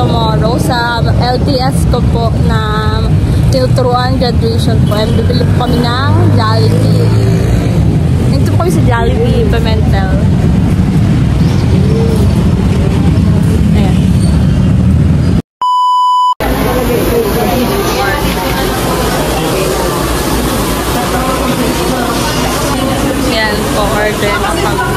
tomorrow sa LTS ko po na tinuturuan graduation po. And bibili po kami ng Jollibee. Nandito po kami sa Jollibee Pimentel. Ayan. Ayan po, order na kami.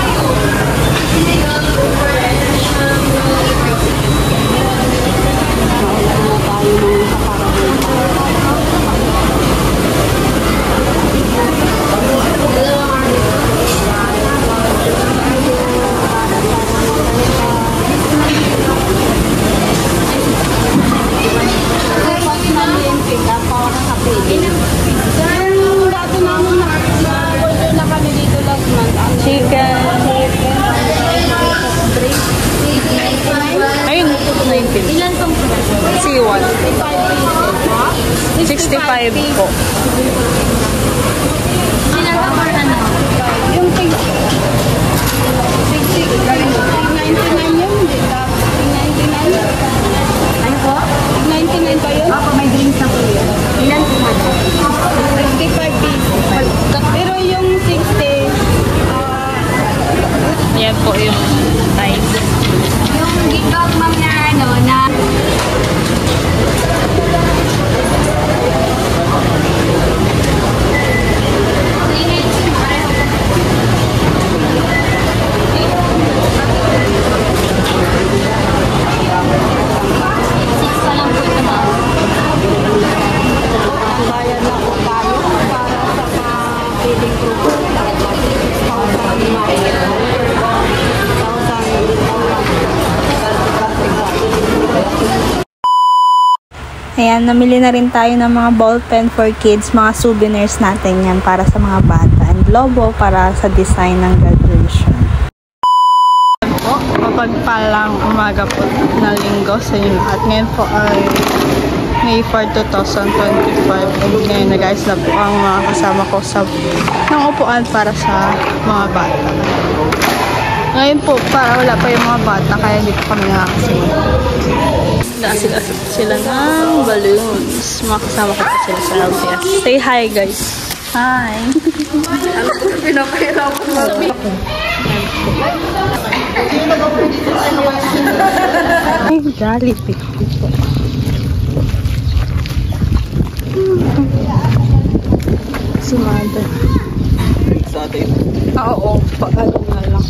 Ayun, 19. Ilan pong C1? 65 po. Ilan pong ano? Yung 99 yun, di ba? 99? Ano po? 99 pa yun? Ako, may drinks na po yun. Ilan po man? 65 pesos. Pero yung 60, yan po yung size. Yung gigog ma'am na ano na ayan, namili na rin tayo ng mga ballpen for kids, mga souvenirs natin yan para sa mga bata. And logo para sa design ng graduation. Po, mapagpalang umaga po na linggo sa inyo. At ngayon po ay May 4, 2025. And ngayon na guys na po ang mga kasama ko sa ng upuan para sa mga bata. Ngayon po, para wala pa yung mga bata, kaya hindi po kami nakakasama. Sila ng balloons. Makasama ko po sila sa LTS. Say hi, guys. Hi. Pinapahiraw ko mami. Ay, Jollibee. Sumada. Oo, paano nga lang.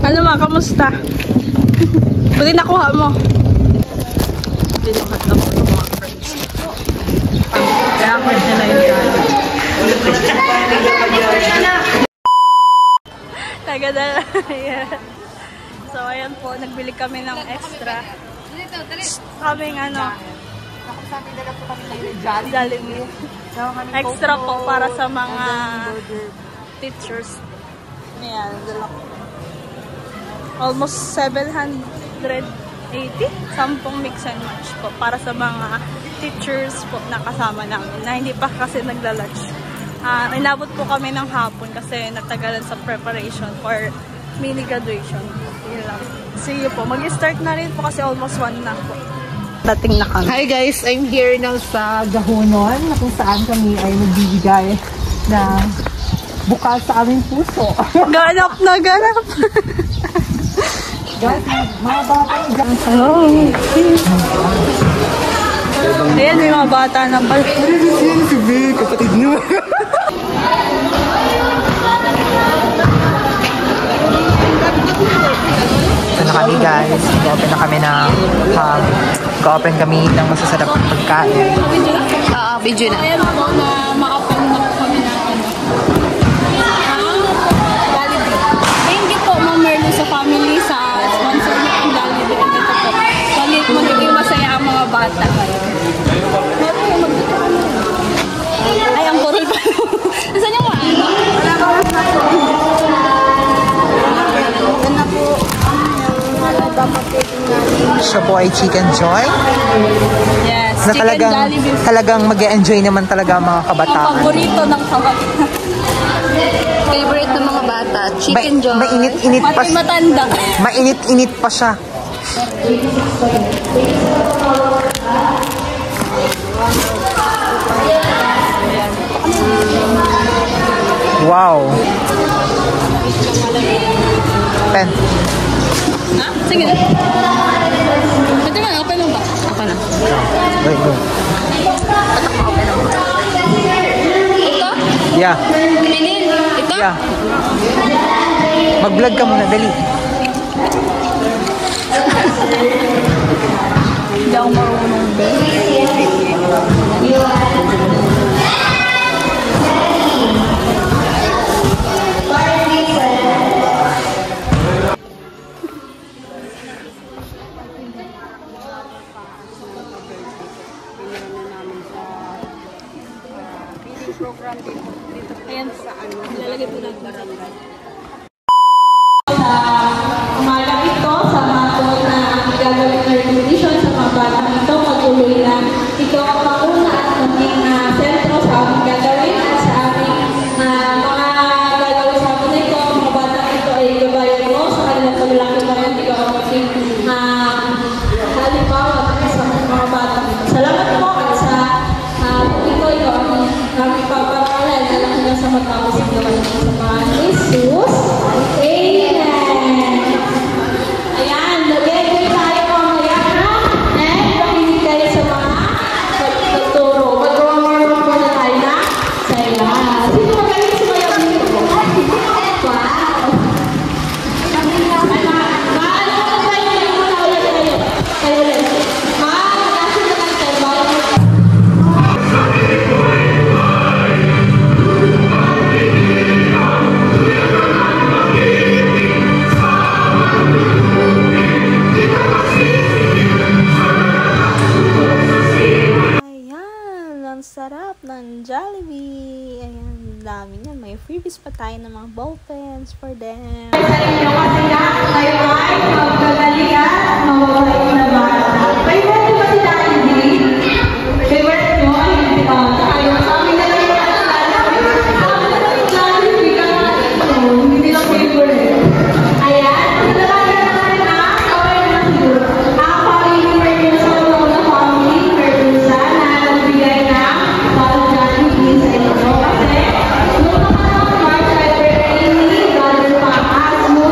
Ano ma, kamusta? Buti nakuha mo. Binuhat na po yung mga friends. Kaya ako sila yung gano'n. Tagadala. So ayan po, nagbili kami ng extra. Kaming ano. Dala po kami ng Jollibee. Extra po para sa mga teachers. Ayan, dala po. Almost 780, 10 mix and match po para sa mga teachers po na kasama namin na hindi pa kasi nagla-lunch. Inabot po kami ng hapon kasi natagalan sa preparation for mini graduation. Yun lang. See you po. Mag-start na rin po kasi almost 1 na po. Dating na kami. Hi guys, I'm here now sa Gahonon na kung saan kami ay magbibigay ng bukal sa aming puso. Ganap na ganap! Guys, mga bata dyan. Oh. Ayan, may mga bata na pala. Si Vic, kapatid nyo. Ito na kami guys. Go-open na kami ng go-open kami ng masasarap ng pagkain. Video na. Ayan po na makapan na po kami na thank you po Ma'am Merlo sa family sa sponsor ng Jollibee. And ito po, magiging masaya ang mga bata. Meron yung magdito kami. Ay, ang burol pa. Saan yung ano? Wala ka lang na po. Yan na po. Siya po ay Chicken Joy. Yes, na talagang mag-e-enjoy naman talaga ang mga kabataan. Ang paborito ng kabataan. Favorite ng mga bata, chicken joy. Mainit-init pa siya. Matanda. Mainit-init pa siya. Wow. Pen. Ha? Sige na. Ito na, open mo ba? Ako na. Wait, go. Ito? Yeah. Pinin. Ito? Yeah. Mag-vlog ka muna, dali. Hindi ako marunong din. Ayan, ilalagay po natin. Umaga ito, sa mga po na gagawin na recognition sa mga bata ito, patuloy na ito ang pauna at maging sentro sa aming gagawin at sa aming mga gagawin sa amin ito, mga bata ito ay gabayan mo sa kanilang paglaki mo yan, ikaw ang maging halimbawa sa mga bata ito. Salamat po at sa ikaw ang aming paparangalan na lang hanggang sa matapos ang gawain mo sa mga Jesus. Amen! Ayan, nag-enjoy tayo mamaya na. And makinig kayo sa mga pagtuturo. Mag-warm up muna tayo na. Saya. Sino magaling sumayaw dito? Wow! Maano ko na tayo yung muna ulit kayo. Kayo ulit. Mag-asin na lang tayo. Ayan, ang sarap ng Jollibee. Ayan, dami niyan. May freebies pa tayo ng mga ball pens for them. Sa inyo kasi na, kayo ay magkagalian, mawaway na bata. Favorite ba sila hindi? Favorite nyo ay hindi ba? Ayaw sa amin na lang yung Jollibee ka nga ito. Hindi lang favorite. Ayan, sinalagan natin na kaway na siguro. Ang pag-i-favorite sa mga family, Perdusa, na nagbigay na para Jollibee sa inyo. Kasi, nung naman March, I birthday ni Brother Pang Asmo,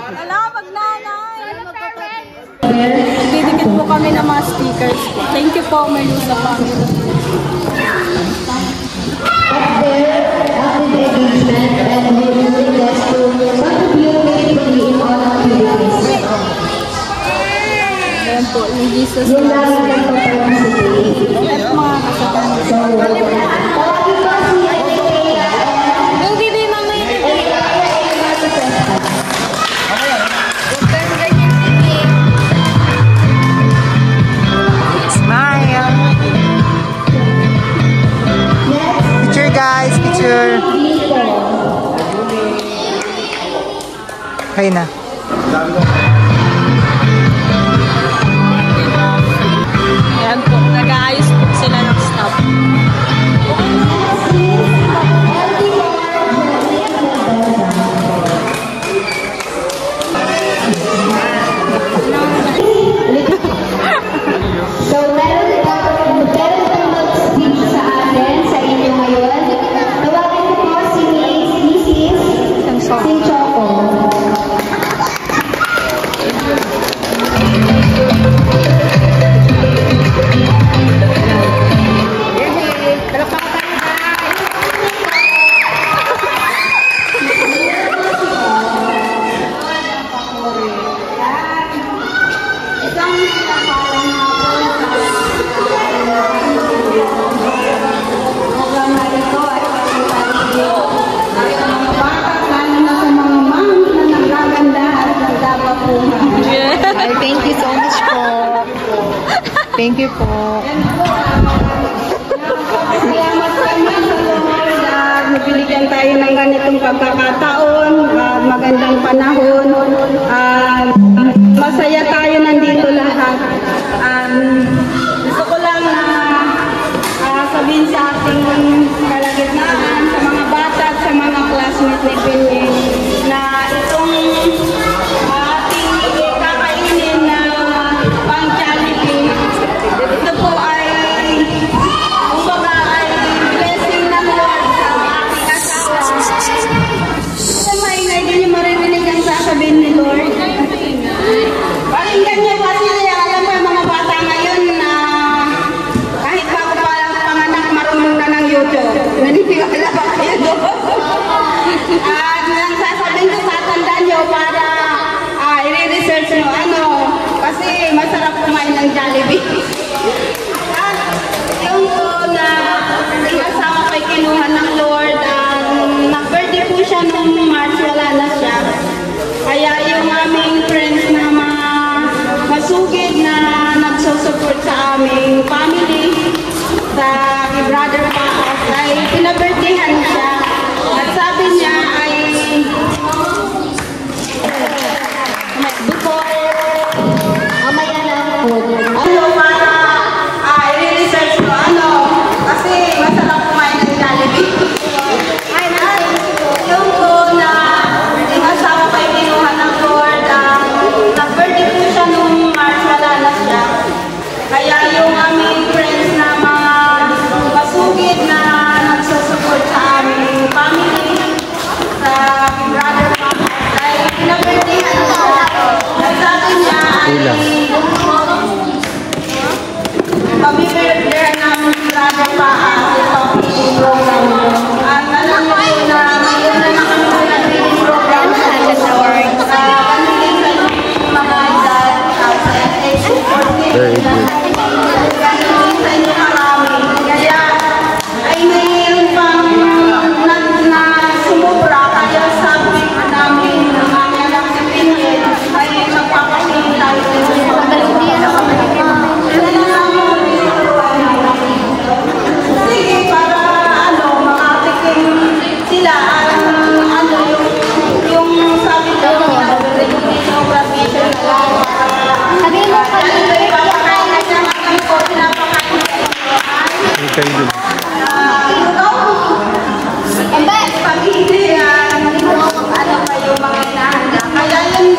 Wala, magnanay! Didikit po kami ng mga stickers. Thank you po, Merluza family. Ayan po, yung Jesus loves me. Ayan po mga kasatan. Yung bibi mamaya na Smile. Picture guys, picture. Kayo na. Ayan po, nag-aayos po sila ng staff. So, meron kang mag-speech sa atin, sa inyo ngayon. Tawagin ko po si Mrs. Sinchoco. Ay, thank you so much po. Thank you po. Salamat kami sa Lord at nabigyan tayo ng ganitong pagkakataon at magandang panahon. Masaya tayo nandito lahat. Gusto ko lang na sabihin sa ating kalagitnaan, sa mga bata at sa mga classmates ni Pinay, na itong ating kakainin na pang-charity, ito po ay kumbaga ay blessing ng Lord sa ating asawa. Sa maingay, hindi niyo maririnig ang sasabihin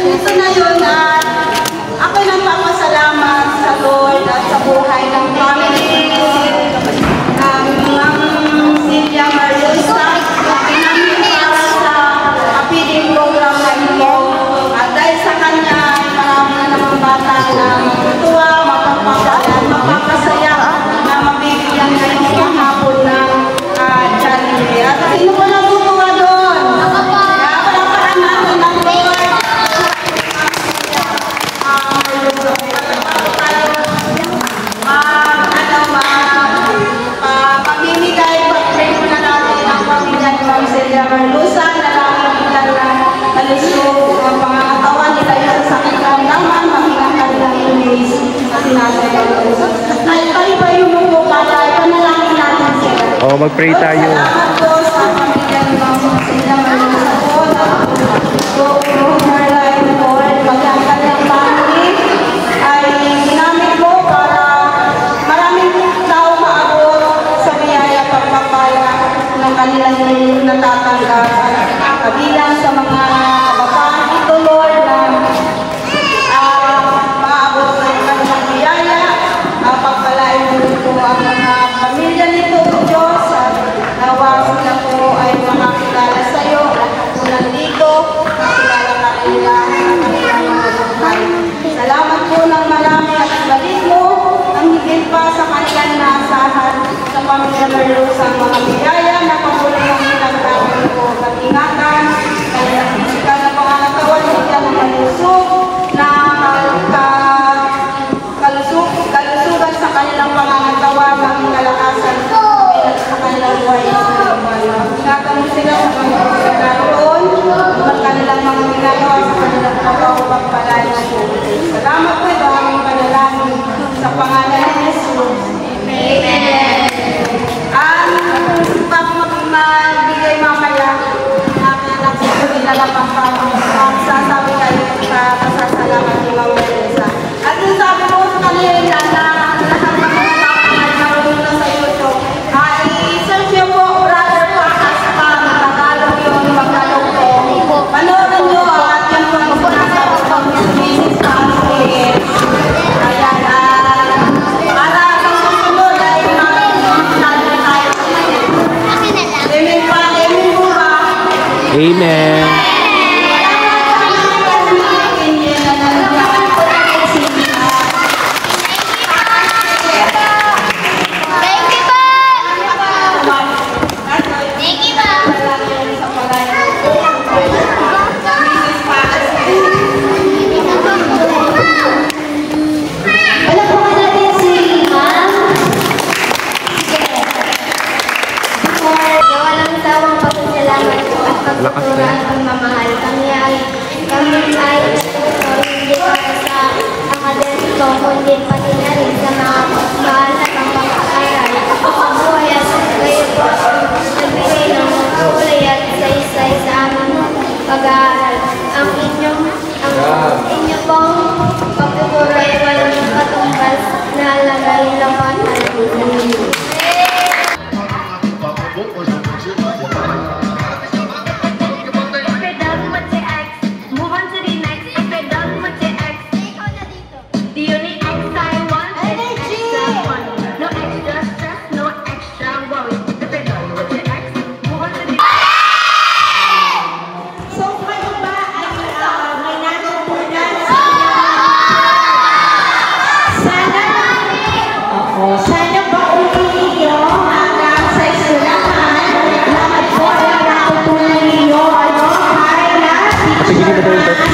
ito na yun at ako nagpapasalamat sa Lord at sa buhay ng family ko. Ang Silvia Mariosa, namin para sa feeding program na ito. At dahil sa kanya, marami na namang bata na matutuwa, mapapagalan, mapapasaya, na mabibigyan ngayong hapon ng challenge. At sino po natutuwa doon? Kaya palapakan natin ng Lord. Pamimigay, pag-pray mo na natin ang pamilya ni Ma'am Celia Marlusa na nakikita na nalusog ang pangangatawan nila yung sakit ng naman, maging ang kanilang inis na sinasayaw. Kahit kayo pa yung mukupala, ipanalangin natin sila. Oh, mag-pray tayo. Salamat po sa pamilya ni Ma'am Celia Marlusa po na go her life, Lord. Maging ang kanilang family ay ginamit mo para maraming tao maabot sa biyaya pagpapala ng kanilang natatanggap. Kabilang sa mga kabataan ito, Lord, na maabot ng kanilang biyaya. Pagpalain mo rin po ang mga pamilya nito, Diyos, at nawa sila po ay makakilala sa iyo at kung nandito, makilala ka nila sa kanilang mga buhay. Salamat po ng marami at balik mo ang higit pa sa kanilang naasahan sa pamilya Marlusa ang mga biyaya na patuloy ang pinagdamay ko at ingatan kaya pisikal na pangangatawan bigyan ng malusog na kalusugan sa kanilang pangangatawan ng kalakasan sa kanilang buhay sa ingatan mo sila sa kanilang pagkakaroon at kanilang mga ginagawa sa kanilang pagpapalay na salamat po ito ang aming panalangin sa pangalan ni Jesus. Amen. Ang magbigay mamaya namin ang susunod na sasabi kayo sa pasasalamat ni Ma'am Marlusa. At yung sabi mo sa kanila na lahat ng mga ay marunong na sa YouTube, i-search nyo po Brother Pakas pa, Tagalog yung Tagalog po. Panoorin nyo at yung pagpunasan ko Mrs. Pakas. Ayan, para sa susunod ay natin tayo. Amen pa, amen po ba? Amen. kundi pati na rin sa mga mahal na pangpapaaral. Mabuhay at kayo po nagbigay ng kulay at isa-isay sa aming pag-aaral. Ang inyo pong pagtuturo ay walang katumbas na alagayin lang po at panalitin.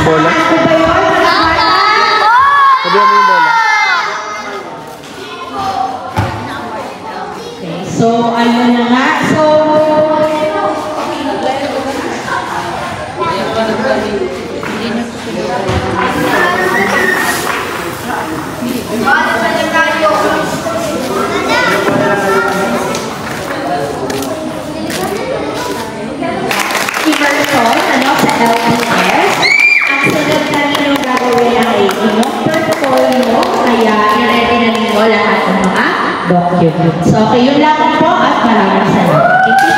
Bola? Sabi mo yung bola? Okay, so ayun na nga. So sa LMS, ang sunod kaninong gagawin ang inyong portfolio, kaya i-ready na ninyo lahat ng mga documents. So, okay, yun lang po at maraming salamat. Thank you.